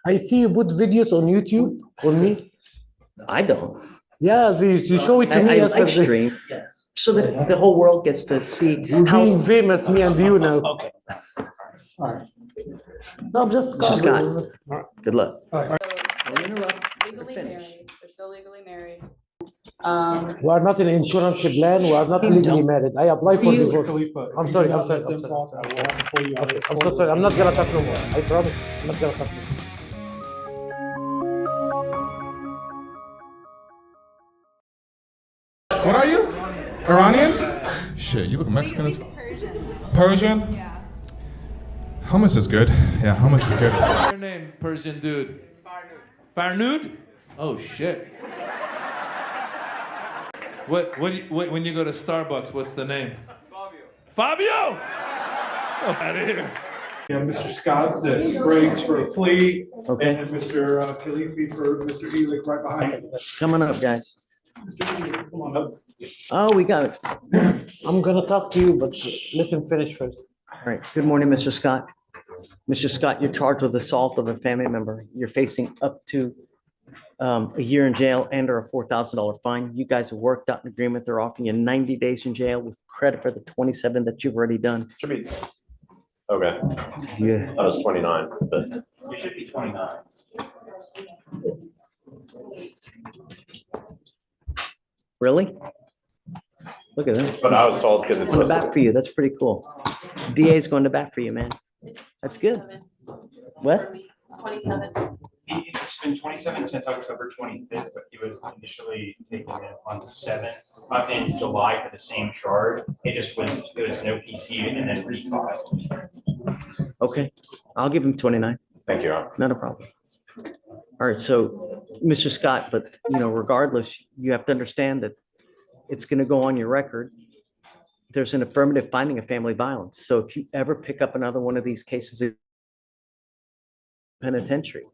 I see you put videos on YouTube for me. I don't. Yeah, you show it to me I live yesterday. stream so that the whole world gets to see We're how. being famous, me and you now. Okay. All right. No, I'm just Mr. Scott. Good luck. Legally Finish. married, they're still legally married. We are not in an insurance plan. We are not You legally don't. married. I apply for You- divorce. Khalifa, I'm if sorry, you do I'm not sorry, let I'm them sorry. talk, I will have to pull you out of I'm so sorry. I'm not gonna talk no more. I promise. I'm not gonna talk no more. What are you? Iranian? Shit, you look Mexican as Persian? Yeah. Hummus is good. Yeah, hummus is good. What's your name, Persian dude? Farnood. Oh shit. When you go to Starbucks, what's the name? Fabio. Oh, out of here. Yeah, Mr. Scott, this Briggs for a plea, Okay. and then Mr. Khalifa for Mr. Elick right behind him. Coming up, guys. Mr. Elick, come on up. Oh, we got it. I'm gonna talk to you, but let him finish first. All right. Good morning, Mr. Scott. Mr. Scott, you're charged with assault of a family member. You're facing up to a year in jail and or a $4,000 fine. You guys have worked out an agreement. They're offering you 90 days in jail with credit for the 27 that you've already done. Should be. Okay, Yeah. that was 29, but It should be 29. Really? Look at that. but I was told because it's Going to supposed bat to. for you. That's pretty cool. DA's going to bat for you, man. That's good. What? 27. It's been 27 since October 25th, but he was initially taken in on the 7th, in July for the same charge. It was no PC and then refiled. Okay. I'll give him 29. Thank you. Your Honor. Not a problem. All right, so, Mr. Scott, but, regardless, you have to understand that it's going to go on your record. There's an affirmative finding of family violence. So if you ever pick up another one of these cases in penitentiary,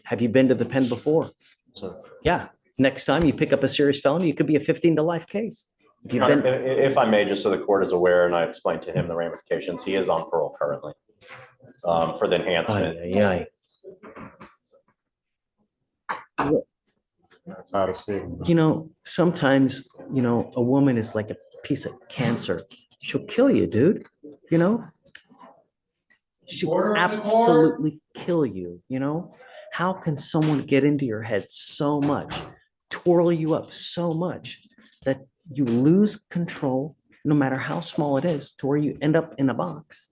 have you been to the pen before? So, Yeah. Next time you pick up a serious felony, it could be a 15 to life case. If you've Your Honor, been, if I may, just so the court is aware, and I explained to him the ramifications, he is on parole currently for the enhancement. Ay, It's out of state. sometimes, a woman is like a piece of cancer. She'll kill you, dude, She'll absolutely kill you, How can someone get into your head so much, twirl you up so much that you lose control, no matter how small it is, to where you end up in a box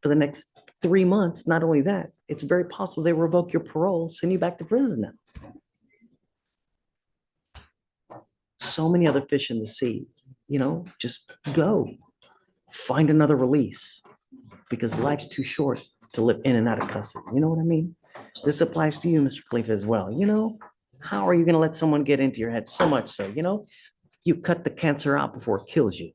for the next 3 months? Not only that, it's very possible they revoke your parole, send you back to prison now. So many other fish in the sea, just go find another release, because life's too short to live in and out of custody. You know what I mean? This applies to you, Mr. Khalifa, as well. How are you going to let someone get into your head so much so, you cut the cancer out before it kills you.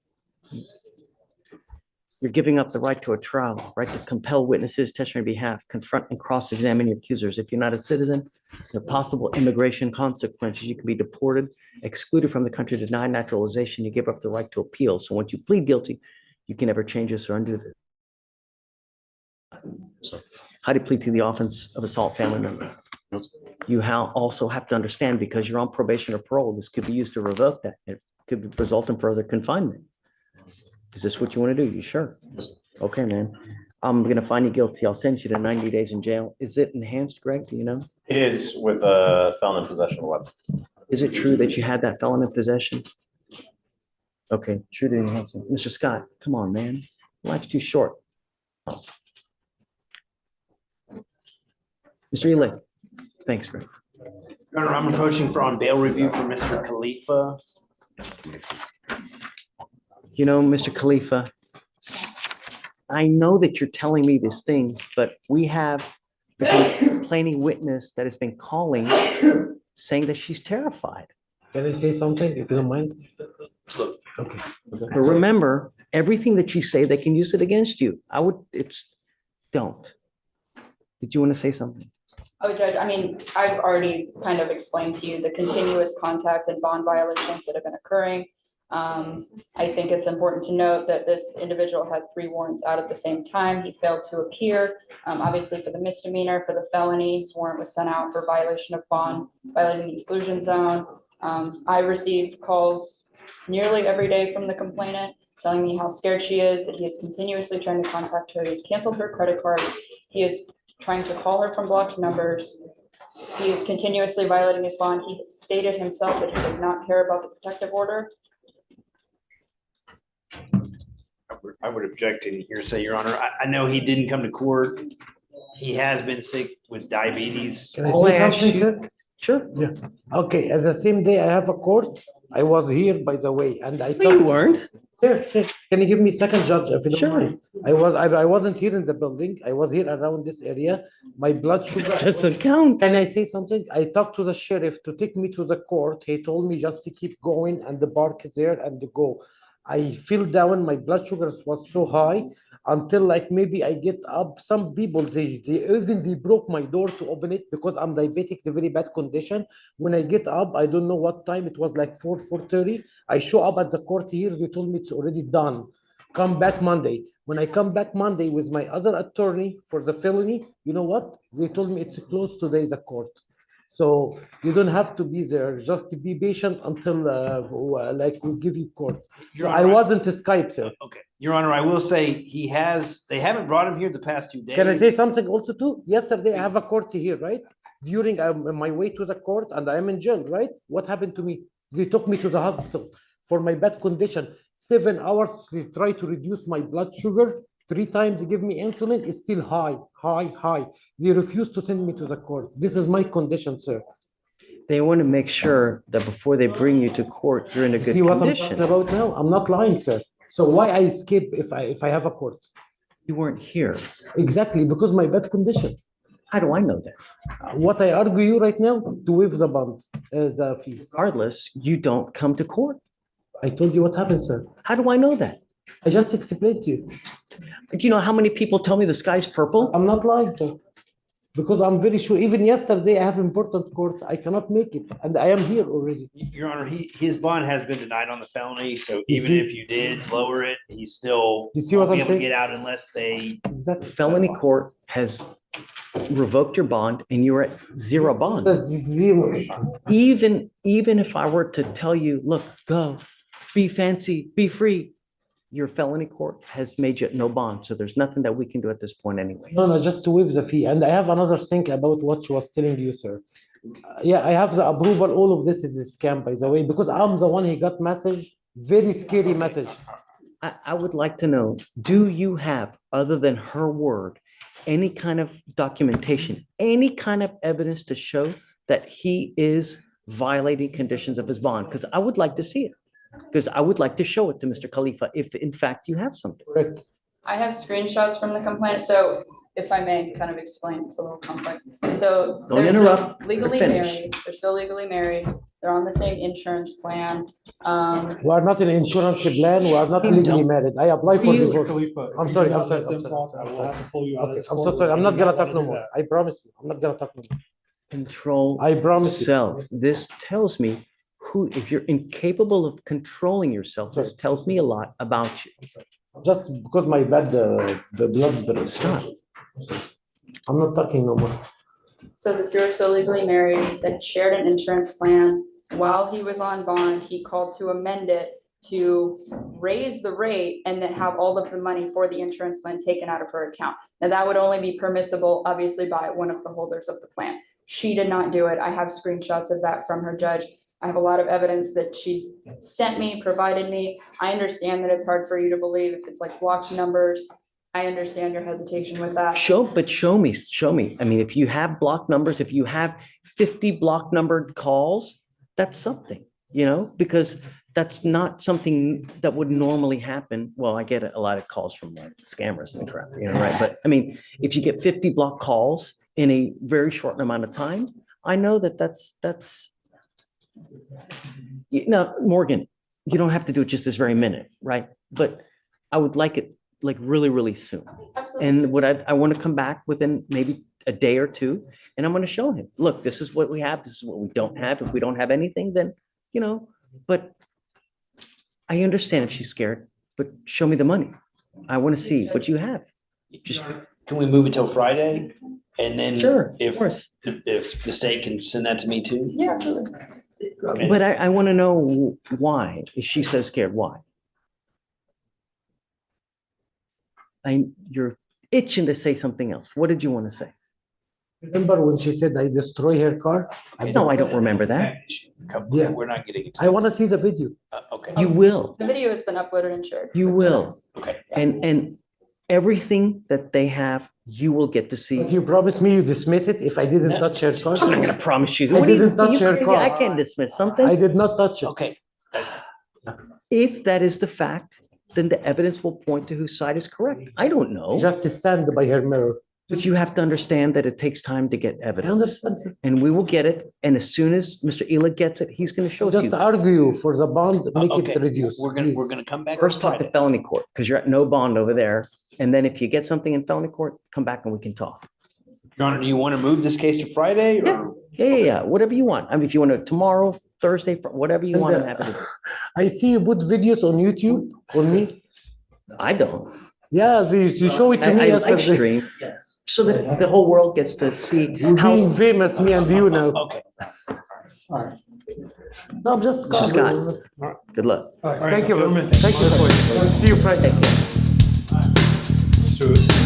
You're giving up the right to a trial, right to compel witnesses, testify on your behalf, confront and cross-examine your accusers. If you're not a citizen, there are possible immigration consequences. You can be deported, excluded from the country, denied naturalization. You give up the right to appeal. So once you plead guilty, you can never change this or undo this. So how do you plead to the offense of assault family member? You also have to understand, because you're on probation or parole, this could be used to revoke that. It could result in further confinement. Is this what you want to do? You sure? Okay, man. I'm going to find you guilty. I'll send you to 90 days in jail. Is it enhanced, Greg? Do you know? It is with a felon in possession of a weapon. Is it true that you had that felon in possession? Okay, true to enhancement. Mr. Scott, come on, man. Life's too short. Mr. Elick. Thanks, Greg. Your Honor, I'm approaching for on bail review for Mr. Khalifa. Mr. Khalifa, I know that you're telling me these things, but we have the complaining witness that has been calling, saying that she's terrified. Can I say something, if you don't mind? Okay. But remember, everything that you say, they can use it against you. Don't. Did you want to say something? Oh, Judge, I've already kind of explained to you the continuous contact and bond violations that have been occurring. I think it's important to note that this individual had 3 warrants out at the same time. He failed to appear, obviously for the misdemeanor. For the felony, his warrant was sent out for violation of bond, violating the exclusion zone. I received calls nearly every day from the complainant telling me how scared she is, that he is continuously trying to contact her. He's canceled her credit card. He is trying to call her from blocked numbers. He is continuously violating his bond. He has stated himself that he does not care about the protective order. I would object to hearsay, Your Honor. I know he didn't come to court. He has been sick with diabetes. Can I All I say ask something, you- sir? Sure. Yeah. Okay, as the same day I have a court, I was here, by the way, and I No, you talked. weren't. Sir, can you give me second, Judge, if you don't Sure. mind? I wasn't here in the building. I was here around this area. My blood sugar. Doesn't count. Can I say something? I talked to the sheriff to take me to the court. He told me just to keep going and the bark is there and to go. I feel down, my blood sugar was so high until like maybe I get up. Some people, they broke my door to open it because I'm diabetic, the very bad condition. When I get up, I don't know what time, it was like 4:30. I show up at the court here, they told me it's already done. Come back Monday. When I come back Monday with my other attorney for the felony, you know what? They told me it's closed today, the court. So you don't have to be there, just to be patient until like we give you court. Your I Honor, wasn't Skype, sir. Okay, Your Honor, I will say they haven't brought him here the past 2 days. Can I say something also too? Yesterday I have a court here, right? During my way to the court and I am in jail, right? What happened to me? They took me to the hospital for my bad condition. 7 hours, they try to reduce my blood sugar. 3 times they give me insulin, it's still high. They refuse to send me to the court. This is my condition, sir. They want to make sure that before they bring you to court, you're in a good See what I'm condition. talking about now? I'm not lying, sir. So why I escape if I have a court? You weren't here. Exactly, because my bad condition. How do I know that? What I argue you right now, to waive the bond, the fees. Regardless, you don't come to court. I told you what happened, sir. How do I know that? I just explained to you. Do you know how many people tell me the sky's purple? I'm not lying, sir. Because I'm very sure, even yesterday, I have important court, I cannot make it, and I am here already. Your Honor, his bond has been denied on the felony, so You even see? if you did lower it, he still You see what won't be I'm able to saying? get out unless they. Exactly. Felony court has revoked your bond and you're at zero bond. That's zero. Even if I were to tell you, look, go, be fancy, be free, your felony court has made you no bond. So there's nothing that we can do at this point anyways. No, just to waive the fee. And I have another thing about what she was telling you, sir. Yeah, I have the approval. All of this is a scam, by the way, because I'm the one he got message, very scary message. I would like to know, do you have, other than her word, any kind of documentation, any kind of evidence to show that he is violating conditions of his bond? Because I would like to see it. Because I would like to show it to Mr. Khalifa if in fact you have something. Correct. I have screenshots from the complaint, so if I may kind of explain, it's a little complex. So Don't they're still interrupt. legally Finish. married, they're still legally married, they're on the same insurance plan. We are not in insurance plan. We are not You legally don't. married. I apply for You- divorce. Khalifa, I'm if sorry, you do I'm not sorry, let I'm them sorry, talk, I I'm will sorry. have to pull you out of Okay, this I'm so courtroom. sorry. I'm You not do gonna want talk to no do more. that. I promise you. I'm not gonna talk no more. Control I promise you. self. This tells me who, if you're incapable of controlling yourself, this tells me a lot about you. Just because my bad, the blood. Stop. I'm not talking no more. So the two are still legally married, that shared an insurance plan. While he was on bond, he called to amend it to raise the rate and then have all of the money for the insurance plan taken out of her account. Now, that would only be permissible, obviously, by one of the holders of the plan. She did not do it. I have screenshots of that from her judge. I have a lot of evidence that she's sent me, provided me. I understand that it's hard for you to believe if it's like blocked numbers. I understand your hesitation with that. Show me. I mean, if you have block numbers, if you have 50 block numbered calls, that's something, because that's not something that would normally happen. Well, I get a lot of calls from like scammers and crap, right? But I mean, if you get 50 block calls in a very short amount of time, I know that's, now, Morgan, you don't have to do it just this very minute, right? But I would like it like really, really soon. Absolutely. And what I want to come back within maybe a day or two, and I'm going to show him, look, this is what we have. This is what we don't have. If we don't have anything, then, but I understand if she's scared, but show me the money. I want to see what you have. Just, Can we move it till Friday? And then sure, of if, course. if the state can send that to me too? Yeah, absolutely. Okay. But I want to know why is she so scared? Why? You're itching to say something else. What did you want to say? Remember when she said I destroy her car? No, I don't remember that. Yeah. We're not getting it. I want to see the video. Okay. You will. The video has been uploaded and shared. You will. Okay. And everything that they have, you will get to see. But you promised me you dismiss it if I didn't touch her car? I'm not gonna promise you. I What are you- didn't touch you her crazy? car. I can't dismiss I something. did not touch it. Okay. If that is the fact, then the evidence will point to whose side is correct. I don't know. Just stand by her mirror. But you have to understand that it takes time to get I evidence. understand. Sir. And we will get it. And as soon as Mr. Ela gets it, he's gonna show it to Just you. argue for the bond, make Okay. it reduce. We're please. gonna come back. First on talk to Friday. felony court, because you're at no bond over there. And then if you get something in felony court, come back and we can talk. Your Honor, do you want to move this case to Friday or? Yeah, whatever you want. I mean, if you want to tomorrow, Thursday, whatever you And, want, I'm happy to. I see you put videos on YouTube for me. I don't. Yeah, you show it to me I live yesterday. stream, so that the whole world gets to see We're how. being famous, me and you now. Okay. No, I'm just. Mr. Scott. Good luck. All right, Thank you. gentlemen. Thank you. See you Friday. Take care. Let's do it.